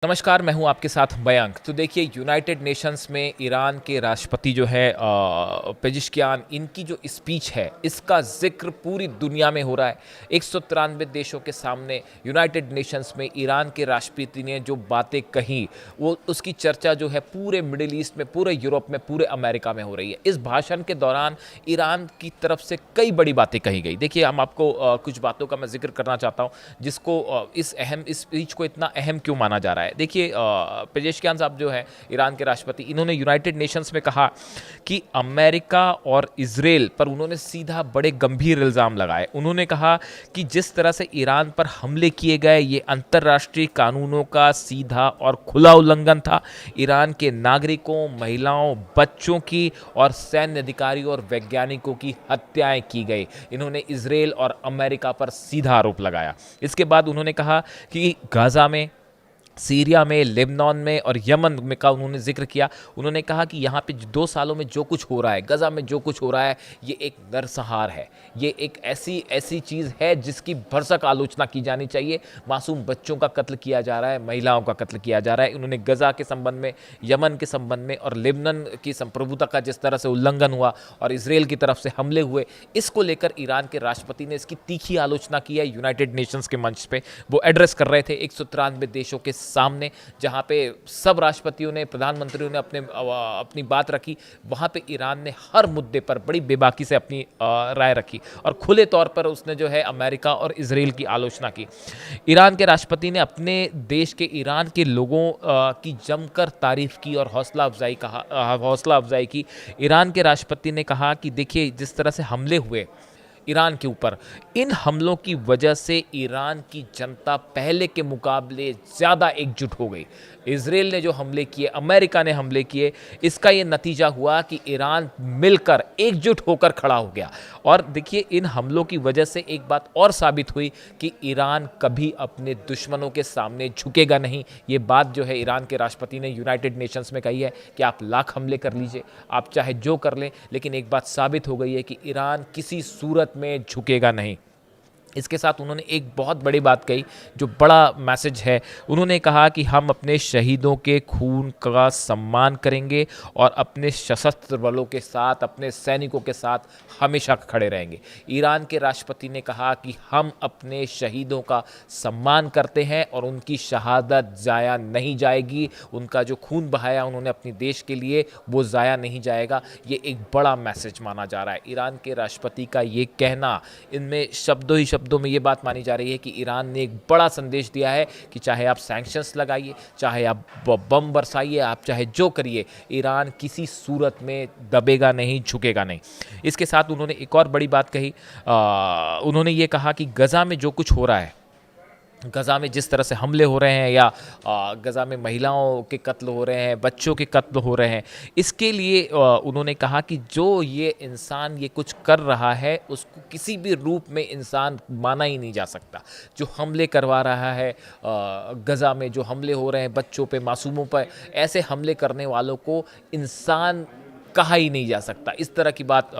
नमस्कार, मैं हूं आपके साथ मयंक। तो देखिए, यूनाइटेड नेशंस में ईरान के राष्ट्रपति जो है पेजिशकियान, इनकी जो स्पीच है इसका जिक्र पूरी दुनिया में हो रहा है। 193 देशों के सामने यूनाइटेड नेशंस में ईरान के राष्ट्रपति ने जो बातें कही, वो उसकी चर्चा जो है पूरे मिडिल ईस्ट में, पूरे यूरोप में, पूरे अमेरिका में हो रही है। इस भाषण के दौरान ईरान की तरफ से कई बड़ी बातें कही गई। देखिए, हम आपको कुछ बातों का मैं जिक्र करना चाहता हूँ जिसको इस स्पीच को इतना अहम क्यों माना जा रहा है। देखिए, पेजेशकियान साहब जो है ईरान के राष्ट्रपति, इन्होंने यूनाइटेड नेशंस में कहा कि अमेरिका और इजराइल पर उन्होंने सीधा बड़े गंभीर इल्ज़ाम लगाए। उन्होंने कहा कि जिस तरह से ईरान पर हमले किए गए, ये अंतर्राष्ट्रीय कानूनों का सीधा और खुला उल्लंघन था। ईरान के नागरिकों, महिलाओं, बच्चों की और सैन्य अधिकारियों और वैज्ञानिकों की हत्याएं की गई। इन्होंने इजराइल और अमेरिका पर सीधा आरोप लगाया। इसके बाद उन्होंने कहा कि गाजा में, सीरिया में, लेबनान में और यमन में का उन्होंने जिक्र किया। उन्होंने कहा कि यहाँ पे 2 सालों में जो कुछ हो रहा है, गजा में जो कुछ हो रहा है, ये एक नरसंहार है। ये एक ऐसी चीज़ है जिसकी भरसक आलोचना की जानी चाहिए। मासूम बच्चों का कत्ल किया जा रहा है, महिलाओं का कत्ल किया जा रहा है। उन्होंने गजा के संबंध में, यमन के संबंध में और लेबनान की संप्रभुता का जिस तरह से उल्लंघन हुआ और इसराइल की तरफ से हमले हुए, इसको लेकर ईरान के राष्ट्रपति ने इसकी तीखी आलोचना की है। यूनाइटेड नेशंस के मंच पे वो एड्रेस कर रहे थे 193 देशों के सामने, जहां पे सब राष्ट्रपतियों ने, प्रधानमंत्रियों ने अपनी बात रखी। वहां पे ईरान ने हर मुद्दे पर बड़ी बेबाकी से अपनी राय रखी और खुले तौर पर उसने जो है अमेरिका और इजराइल की आलोचना की। ईरान के राष्ट्रपति ने अपने देश के, ईरान के लोगों की जमकर तारीफ की और हौसला अफजाई की। ईरान के राष्ट्रपति ने कहा कि देखिए, जिस तरह से हमले हुए ईरान के ऊपर, इन हमलों की वजह से ईरान की जनता पहले के मुकाबले ज़्यादा एकजुट हो गई। इजराइल ने जो हमले किए, अमेरिका ने हमले किए, इसका ये नतीजा हुआ कि ईरान मिलकर एकजुट होकर खड़ा हो गया। और देखिए, इन हमलों की वजह से एक बात और साबित हुई कि ईरान कभी अपने दुश्मनों के सामने झुकेगा नहीं। ये बात जो है ईरान के राष्ट्रपति ने यूनाइटेड नेशंस में कही है कि आप लाख हमले कर लीजिए, आप चाहे जो कर लें, लेकिन एक बात साबित हो गई है कि ईरान किसी सूरत में झुकेगा नहीं। इसके साथ उन्होंने एक बहुत बड़ी बात कही जो बड़ा मैसेज है। उन्होंने कहा कि हम अपने शहीदों के खून का सम्मान करेंगे और अपने सशस्त्र बलों के साथ, अपने सैनिकों के साथ हमेशा खड़े रहेंगे। ईरान के राष्ट्रपति ने कहा कि हम अपने शहीदों का सम्मान करते हैं और उनकी शहादत ज़ाया नहीं जाएगी। उनका जो खून बहाया उन्होंने अपने देश के लिए, वो ज़ाया नहीं जाएगा। ये एक बड़ा मैसेज माना जा रहा है। ईरान के राष्ट्रपति का ये कहना, इनमें शब्दों ही शब्दों में ये बात मानी जा रही है कि ईरान ने एक बड़ा संदेश दिया है कि चाहे आप सैंक्शंस लगाइए, चाहे आप बम बरसाइए, आप चाहे जो करिए, ईरान किसी सूरत में दबेगा नहीं, झुकेगा नहीं। इसके साथ उन्होंने एक और बड़ी बात कही। उन्होंने ये कहा कि गजा में जो कुछ हो रहा है, गजा में जिस तरह से हमले हो रहे हैं, या गजा में महिलाओं के कत्ल हो रहे हैं, बच्चों के कत्ल हो रहे हैं, इसके लिए उन्होंने कहा कि जो ये इंसान ये कुछ कर रहा है, उसको किसी भी रूप में इंसान माना ही नहीं जा सकता। जो हमले करवा रहा है, गजा में जो हमले हो रहे हैं बच्चों पे, मासूमों पर, ऐसे हमले करने वालों को इंसान कहा ही नहीं जा सकता। इस तरह की बात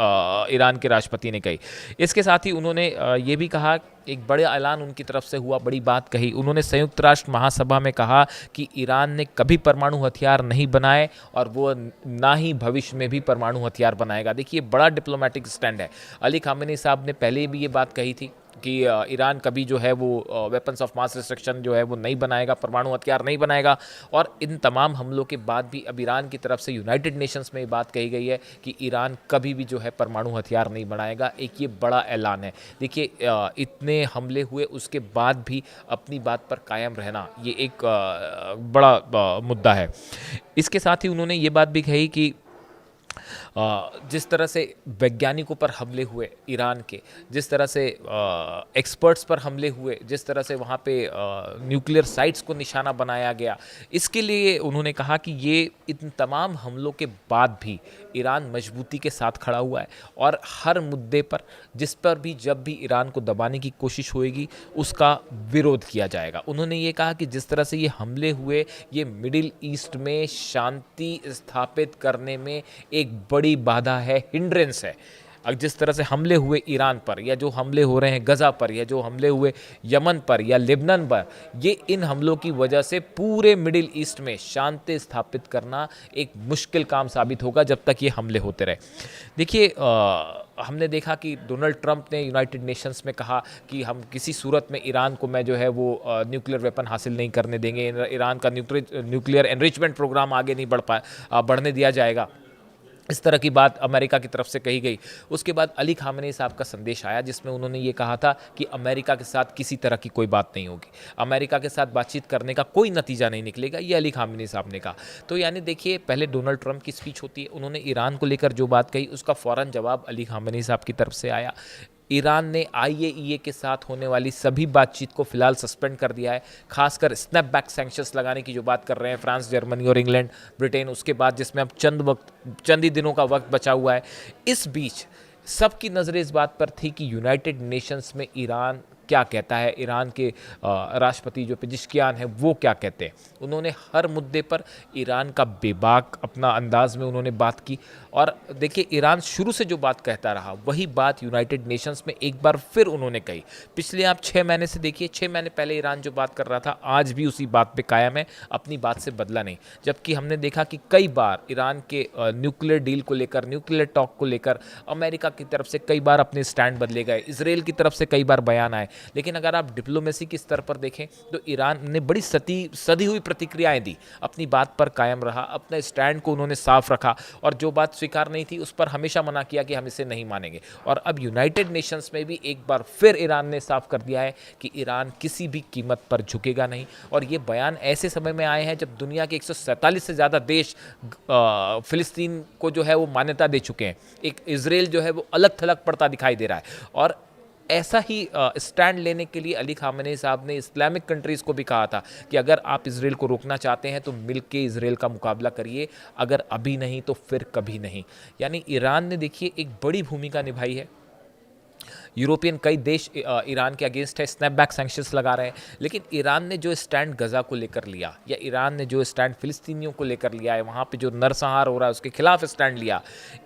ईरान के राष्ट्रपति ने कही। इसके साथ ही उन्होंने ये भी कहा, एक बड़े ऐलान उनकी तरफ से हुआ, बड़ी बात कही। उन्होंने संयुक्त राष्ट्र महासभा में कहा कि ईरान ने कभी परमाणु हथियार नहीं बनाए और वो ना ही भविष्य में भी परमाणु हथियार बनाएगा। देखिए, बड़ा डिप्लोमेटिक स्टैंड है। अली खामेनी साहब ने पहले भी ये बात कही थी कि ईरान कभी जो है वो वेपन्स ऑफ मास डिस्ट्रक्शन जो है वो नहीं बनाएगा, परमाणु हथियार नहीं बनाएगा। और इन तमाम हमलों के बाद भी अब ईरान की तरफ से यूनाइटेड नेशंस में ये बात कही गई है कि ईरान कभी भी जो है परमाणु हथियार नहीं बनाएगा। एक ये बड़ा ऐलान है। देखिए, इतने हमले हुए उसके बाद भी अपनी बात पर कायम रहना, ये एक बड़ा मुद्दा है। इसके साथ ही उन्होंने ये बात भी कही कि जिस तरह से वैज्ञानिकों पर हमले हुए ईरान के, जिस तरह से एक्सपर्ट्स पर हमले हुए, जिस तरह से वहाँ पे न्यूक्लियर साइट्स को निशाना बनाया गया, इसके लिए उन्होंने कहा कि ये इन तमाम हमलों के बाद भी ईरान मजबूती के साथ खड़ा हुआ है और हर मुद्दे पर, जिस पर भी जब भी ईरान को दबाने की कोशिश होएगी, उसका विरोध किया जाएगा। उन्होंने ये कहा कि जिस तरह से ये हमले हुए, ये मिडिल ईस्ट में शांति स्थापित करने में एक बड़ी बाधा है, हिंड्रेंस है। जिस तरह से हमले हुए ईरान पर, या जो हमले हो रहे हैं गज़ा पर, या जो हमले हुए यमन पर या लेबनान पर, ये इन हमलों की वजह से पूरे मिडिल ईस्ट में शांति स्थापित करना एक मुश्किल काम साबित होगा जब तक ये हमले होते रहे। देखिए, हमने देखा कि डोनाल्ड ट्रंप ने यूनाइटेड नेशंस में कहा कि हम किसी सूरत में ईरान को मैं जो है वो न्यूक्लियर वेपन हासिल नहीं करने देंगे, ईरान का न्यूक्लियर एनरिचमेंट प्रोग्राम आगे नहीं बढ़ने दिया जाएगा। इस तरह की बात अमेरिका की तरफ से कही गई। उसके बाद अली खामेनी साहब का संदेश आया जिसमें उन्होंने ये कहा था कि अमेरिका के साथ किसी तरह की कोई बात नहीं होगी, अमेरिका के साथ बातचीत करने का कोई नतीजा नहीं निकलेगा, ये अली खामेनी साहब ने कहा। तो यानी देखिए, पहले डोनाल्ड ट्रंप की स्पीच होती है, उन्होंने ईरान को लेकर जो बात कही उसका फ़ौरन जवाब अली खामेनी साहब की तरफ से आया। ईरान ने आईएईए के साथ होने वाली सभी बातचीत को फिलहाल सस्पेंड कर दिया है, खासकर स्नैपबैक सैंक्शंस लगाने की जो बात कर रहे हैं फ्रांस, जर्मनी और इंग्लैंड, ब्रिटेन, उसके बाद जिसमें अब चंद ही दिनों का वक्त बचा हुआ है। इस बीच सबकी नज़रें इस बात पर थी कि यूनाइटेड नेशंस में ईरान क्या कहता है, ईरान के राष्ट्रपति जो पेजिशकियान है वो क्या कहते हैं। उन्होंने हर मुद्दे पर ईरान का बेबाक अपना अंदाज में उन्होंने बात की। और देखिए, ईरान शुरू से जो बात कहता रहा वही बात यूनाइटेड नेशंस में एक बार फिर उन्होंने कही। पिछले आप 6 महीने से देखिए, 6 महीने पहले ईरान जो बात कर रहा था आज भी उसी बात पे कायम है, अपनी बात से बदला नहीं। जबकि हमने देखा कि कई बार ईरान के न्यूक्लियर डील को लेकर, न्यूक्लियर टॉक को लेकर अमेरिका की तरफ से कई बार अपने स्टैंड बदले गए, इसराइल की तरफ से कई बार बयान आए। लेकिन अगर आप डिप्लोमेसी के स्तर पर देखें तो ईरान ने बड़ी सदी हुई प्रतिक्रियाएं दी, अपनी बात पर कायम रहा, अपने स्टैंड को उन्होंने साफ रखा और जो बात स्वीकार नहीं थी उस पर हमेशा मना किया कि हम इसे नहीं मानेंगे। और अब यूनाइटेड नेशंस में भी एक बार फिर ईरान ने साफ कर दिया है कि ईरान किसी भी कीमत पर झुकेगा नहीं। और ये बयान ऐसे समय में आए हैं जब दुनिया के 147 से ज़्यादा देश फिलिस्तीन को जो है वो मान्यता दे चुके हैं, एक इजराइल जो है वो अलग थलग पड़ता दिखाई दे रहा है। और ऐसा ही स्टैंड लेने के लिए अली खामेनी साहब ने इस्लामिक कंट्रीज़ को भी कहा था कि अगर आप इजराइल को रोकना चाहते हैं तो मिलके इजराइल का मुकाबला करिए, अगर अभी नहीं तो फिर कभी नहीं। यानी ईरान ने देखिए एक बड़ी भूमिका निभाई है। यूरोपियन कई देश ईरान के अगेंस्ट है, स्नैपबैक सैंक्शंस लगा रहे हैं, लेकिन ईरान ने जो स्टैंड गज़ा को लेकर लिया या ईरान ने जो स्टैंड फिलिस्तीनियों को लेकर लिया है, वहाँ पे जो नरसंहार हो रहा है उसके खिलाफ स्टैंड लिया,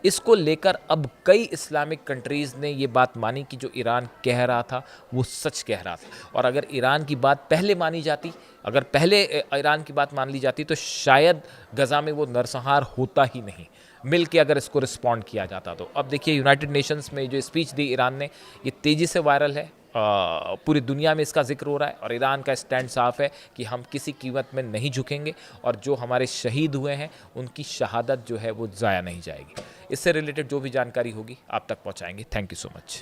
इसको लेकर अब कई इस्लामिक कंट्रीज़ ने ये बात मानी कि जो ईरान कह रहा था वो सच कह रहा था। और अगर ईरान की बात पहले मानी जाती, अगर पहले ईरान की बात मान ली जाती तो शायद गज़ा में वो नरसंहार होता ही नहीं, मिल के अगर इसको रिस्पॉन्ड किया जाता तो। अब देखिए, यूनाइटेड नेशंस में जो स्पीच दी ईरान ने, ये तेज़ी से वायरल है, पूरी दुनिया में इसका जिक्र हो रहा है और ईरान का स्टैंड साफ है कि हम किसी कीमत में नहीं झुकेंगे और जो हमारे शहीद हुए हैं उनकी शहादत जो है वो ज़ाया नहीं जाएगी। इससे रिलेटेड जो भी जानकारी होगी आप तक पहुंचाएंगे। Thank you so much.